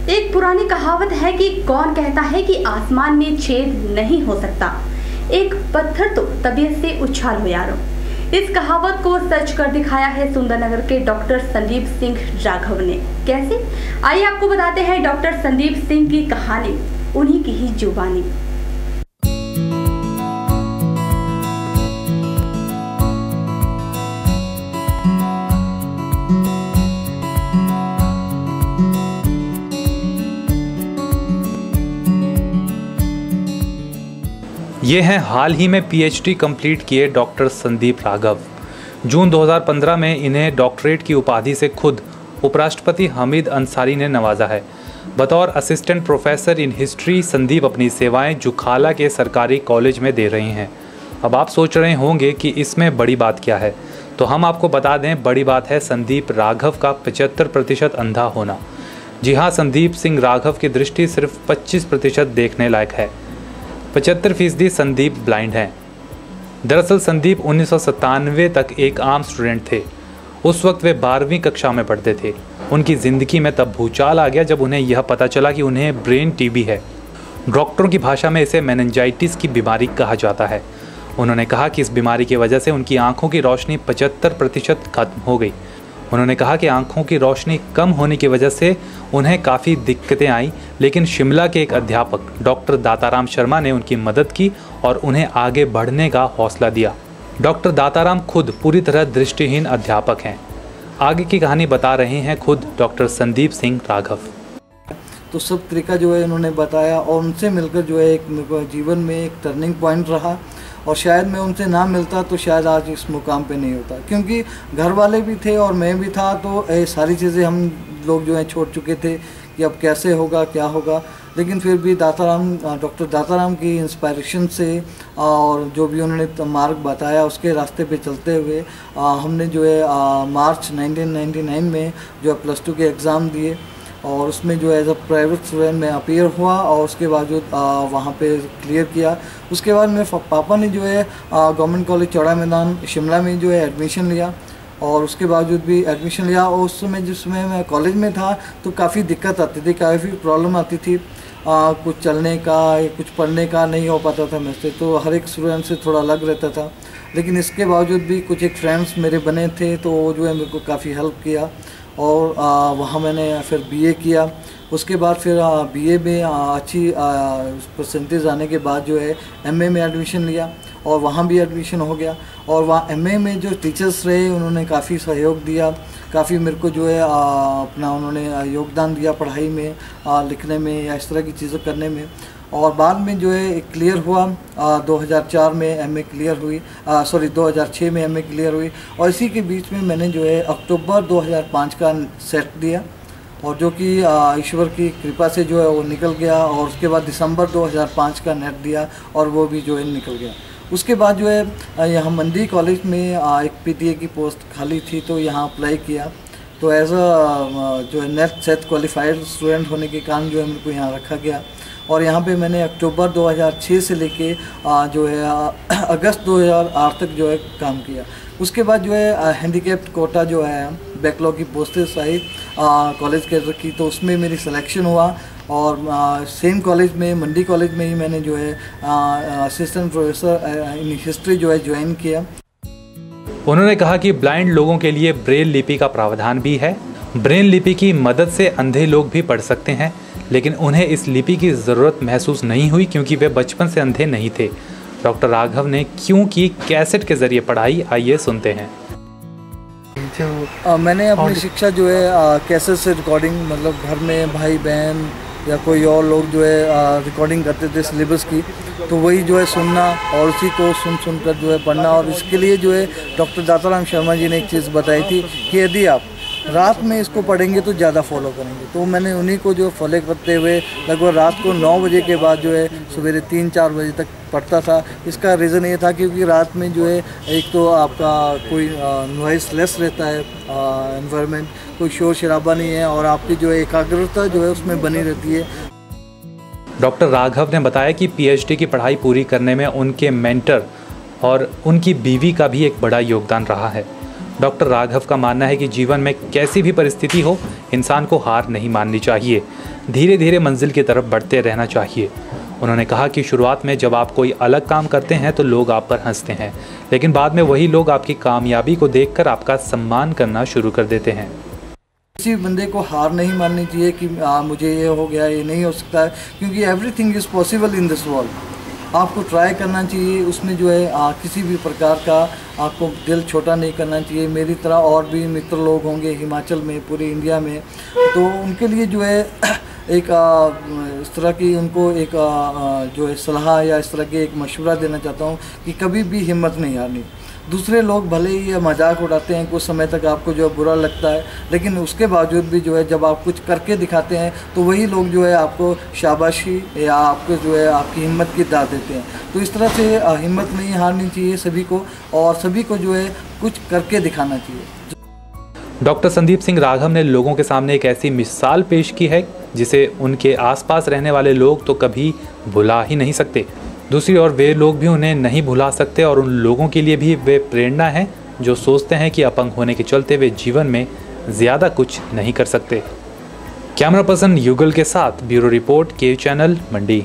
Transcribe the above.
एक पुरानी कहावत है कि कौन कहता है कि आसमान में छेद नहीं हो सकता, एक पत्थर तो तबीयत से उछाल हो यारों। इस कहावत को सच कर दिखाया है सुंदरनगर के डॉक्टर संदीप सिंह राघव ने। कैसे, आइए आपको बताते हैं डॉक्टर संदीप सिंह की कहानी, उन्हीं की ही जुबानी। ये हैं हाल ही में पीएचडी कंप्लीट किए डॉक्टर संदीप राघव। जून 2015 में इन्हें डॉक्टरेट की उपाधि से खुद उपराष्ट्रपति हामिद अंसारी ने नवाजा है। बतौर assistant professor in history Sandeep अपनी सेवाएं जुखाला के सरकारी कॉलेज में दे रहे हैं। अब आप सोच रहे होंगे कि इसमें बड़ी बात क्या है, तो हम आपको बता दें, बड़ी बात है संदीप राघव का 75% अंधा होना। जी हाँ, संदीप सिंह राघव की दृष्टि सिर्फ 25% देखने लायक है। 75% संदीप ब्लाइंड हैं। दरअसल संदीप 1997 तक एक आम स्टूडेंट थे। उस वक्त वे 12वीं कक्षा में पढ़ते थे। उनकी ज़िंदगी में तब भूचाल आ गया जब उन्हें यह पता चला कि उन्हें ब्रेन टीबी है। डॉक्टरों की भाषा में इसे मेनिंजाइटिस की बीमारी कहा जाता है। उन्होंने कहा कि इस बीमारी की वजह से उनकी आंखों की रोशनी 75% खत्म हो गई। उन्होंने कहा कि आंखों की रोशनी कम होने की वजह से उन्हें काफ़ी दिक्कतें आईं, लेकिन शिमला के एक अध्यापक डॉक्टर दाताराम शर्मा ने उनकी मदद की और उन्हें आगे बढ़ने का हौसला दिया। डॉक्टर दाताराम खुद पूरी तरह दृष्टिहीन अध्यापक हैं। आगे की कहानी बता रहे हैं खुद डॉक्टर संदीप सिंह राघव। तो सब तरीका जो है उन्होंने बताया और उनसे मिलकर जो है एक जीवन में एक टर्निंग पॉइंट रहा। और शायद मैं उनसे ना मिलता तो शायद आज इस मुकाम पे नहीं होता, क्योंकि घर वाले भी थे और मैं भी था, तो ये सारी चीज़ें हम लोग जो है छोड़ चुके थे कि अब कैसे होगा क्या होगा। लेकिन फिर भी डॉक्टर दाताराम की इंस्पायरेशन से और जो भी उन्होंने मार्ग बताया उसके रास्ते पे चलते हुए हमने जो है मार्च 1999 में जो है +2 के एग्ज़ाम दिए और उसमें जो है एज अ प्राइवेट स्टूडेंट में अपीयर हुआ और उसके बावजूद वहाँ पे क्लियर किया। उसके बाद मेरे पापा ने जो है गवर्नमेंट कॉलेज चौड़ा मैदान शिमला में जो है एडमिशन लिया और उसके बावजूद भी एडमिशन लिया। और उस समय जिस समय मैं कॉलेज में था तो काफ़ी दिक्कत आती थी, काफ़ी प्रॉब्लम आती थी। कुछ चलने का या कुछ पढ़ने का नहीं हो पाता था मुझसे, तो हर एक स्टूडेंट से थोड़ा अलग रहता था। लेकिन इसके बावजूद भी कुछ एक फ्रेंड्स मेरे बने थे, तो वो जो है मेरे को काफ़ी हेल्प किया और वहाँ मैंने फिर बीए किया। उसके बाद फिर बीए में अच्छी परसेंटेज आने के बाद जो है एमए में एडमिशन लिया और वहाँ भी एडमिशन हो गया। और वहाँ एमए में जो टीचर्स रहे उन्होंने काफ़ी सहयोग दिया, काफ़ी मेरे को जो है अपना उन्होंने योगदान दिया पढ़ाई में, लिखने में या इस तरह की चीज़ें करने में। और बाद में जो है क्लियर हुआ 2004 में एमए क्लियर हुई, 2006 में एमए क्लियर हुई। और इसी के बीच में मैंने जो है अक्टूबर 2005 का सेट दिया और जो कि ईश्वर की कृपा से जो है वो निकल गया। और उसके बाद दिसंबर 2005 का नेट दिया और वो भी जो है निकल गया। उसके बाद जो है यहाँ मंडी कॉलेज में एक पीटीए की पोस्ट खाली थी, तो यहाँ अप्लाई किया। तो एज अ जो है नेट सेट क्वालिफाइड स्टूडेंट होने के कारण जो है मेरे को यहाँ रखा गया और यहाँ पे मैंने अक्टूबर 2006 से लेके जो है अगस्त 2008 तक जो है काम किया। उसके बाद जो है हैंडीकैप्ड कोटा जो है बैकलॉग की पोस्टें आई कॉलेज के की, तो उसमें मेरी सिलेक्शन हुआ और सेम कॉलेज में मंडी कॉलेज में ही मैंने जो है असिस्टेंट प्रोफेसर इन हिस्ट्री जो है ज्वाइन किया। उन्होंने कहा कि ब्लाइंड लोगों के लिए ब्रेल लिपि का प्रावधान भी है। ब्रेल लिपि की मदद से अंधे लोग भी पढ़ सकते हैं, लेकिन उन्हें इस लिपि की ज़रूरत महसूस नहीं हुई क्योंकि वे बचपन से अंधे नहीं थे। डॉक्टर राघव ने क्यों की कैसेट के ज़रिए पढ़ाई, आइए सुनते हैं। मैंने अपनी शिक्षा जो है कैसेट से रिकॉर्डिंग, मतलब घर में भाई बहन या कोई और लोग जो है रिकॉर्डिंग करते थे सिलेबस की, तो वही जो है सुनना और उसी को सुन कर जो है पढ़ना। और इसके लिए जो है डॉक्टर दाताराम शर्मा जी ने एक चीज़ बताई थी कि यदि आप रात में इसको पढ़ेंगे तो ज़्यादा फॉलो करेंगे। तो मैंने उन्हीं को जो फॉलो करते हुए लगभग रात को 9 बजे के बाद जो है सवेरे 3-4 बजे तक पढ़ता था। इसका रीज़न ये था क्योंकि रात में जो है एक तो आपका कोई नॉइस लेस रहता है एनवायरनमेंट, कोई शोर शराबा नहीं है और आपकी जो है एकाग्रता जो है उसमें बनी रहती है। डॉक्टर राघव ने बताया कि पीएचडी की पढ़ाई पूरी करने में उनके मेंटर और उनकी बीवी का भी एक बड़ा योगदान रहा है। डॉक्टर राघव का मानना है कि जीवन में कैसी भी परिस्थिति हो, इंसान को हार नहीं माननी चाहिए। धीरे धीरे मंजिल की तरफ बढ़ते रहना चाहिए। उन्होंने कहा कि शुरुआत में जब आप कोई अलग काम करते हैं तो लोग आप पर हंसते हैं, लेकिन बाद में वही लोग आपकी कामयाबी को देखकर आपका सम्मान करना शुरू कर देते हैं। किसी बंदे को हार नहीं माननी चाहिए कि मुझे ये हो गया, ये नहीं हो सकता है, क्योंकि everything is possible in this world. आपको ट्राई करना चाहिए, उसमें जो है किसी भी प्रकार का आपको दिल छोटा नहीं करना चाहिए। मेरी तरह और भी मित्र लोग होंगे हिमाचल में, पूरे इंडिया में, तो उनके लिए जो है एक इस तरह की उनको एक जो है सलाह या इस तरह की एक मशवरा देना चाहता हूँ कि कभी भी हिम्मत नहीं हारनी। दूसरे लोग भले ही ये मजाक उड़ाते हैं, कुछ समय तक आपको जो है बुरा लगता है, लेकिन उसके बावजूद भी जो है जब आप कुछ करके दिखाते हैं तो वही लोग जो है आपको शाबाशी या आपको जो है आपकी हिम्मत की दाद देते हैं। तो इस तरह से हिम्मत नहीं हारनी चाहिए सभी को, और सभी को जो है कुछ करके दिखाना चाहिए। डॉक्टर संदीप सिंह राघव ने लोगों के सामने एक ऐसी मिसाल पेश की है जिसे उनके आसपास रहने वाले लोग तो कभी भुला ही नहीं सकते। दूसरी ओर वे लोग भी उन्हें नहीं भुला सकते और उन लोगों के लिए भी वे प्रेरणा हैं जो सोचते हैं कि अपंग होने के चलते वे जीवन में ज़्यादा कुछ नहीं कर सकते। कैमरा पर्सन युगल के साथ ब्यूरो रिपोर्ट, के चैनल, मंडी।